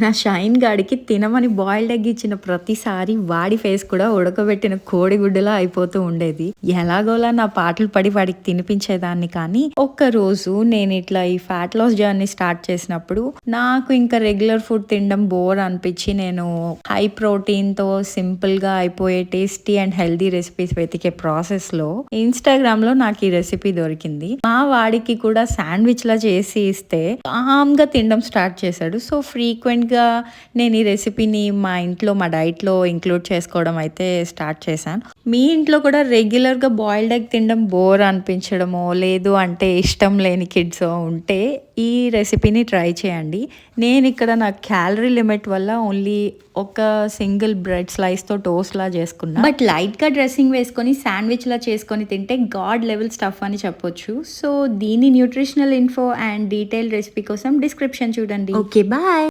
నా షైన్ గాడికి తినమని బాయిల్డ్ ఎగ్ ఇచ్చిన ప్రతిసారి వాడి ఫేస్ కూడా ఉడకబెట్టిన కోడిగుడ్డులా అయిపోతూ ఉండేది. ఎలాగోలా నా పాటలు పడి వాడికి తినిపించేదాన్ని. కానీ ఒక్కరోజు నేను ఇట్లా ఈ ఫ్యాట్ లాస్ జర్నీ స్టార్ట్ చేసినప్పుడు నాకు ఇంకా రెగ్యులర్ ఫుడ్ తినడం బోర్ అనిపించి నేను హై ప్రోటీన్ తో సింపుల్ గా అయిపోయే టేస్టీ అండ్ హెల్దీ రెసిపీస్ వెతికే ప్రాసెస్ లో ఇన్స్టాగ్రామ్ లో నాకు ఈ రెసిపీ దొరికింది. మా వాడికి కూడా శాండ్విచ్ లా చేసి ఇస్తే కామ్ గా తినడం స్టార్ట్ చేశాడు. సో ఫ్రీక్వెంట్ గా నేను ఈ రెసిపీని మా ఇంట్లో మా డైట్లో ఇంక్లూడ్ చేసుకోవడం అయితే స్టార్ట్ చేశాను. మీ ఇంట్లో కూడా రెగ్యులర్గా బాయిల్డ్ ఎగ్ తినడం బోర్ అనిపించడమో లేదు అంటే ఇష్టం లేని కిడ్స్ ఉంటే ఈ రెసిపీని ట్రై చేయండి. నేను ఇక్కడ నా క్యాలరీ లిమిట్ వల్ల ఓన్లీ ఒక సింగిల్ బ్రెడ్ స్లైస్తో టోస్ట్లా చేసుకున్నా. బట్ లైట్గా డ్రెస్సింగ్ వేసుకొని శాండ్విచ్లా చేసుకొని తింటే గాడ్ లెవెల్ స్టఫ్ అని చెప్పొచ్చు. సో దీని nutritional info and detail recipe కోసం డిస్క్రిప్షన్ చూడండి. Okay bye.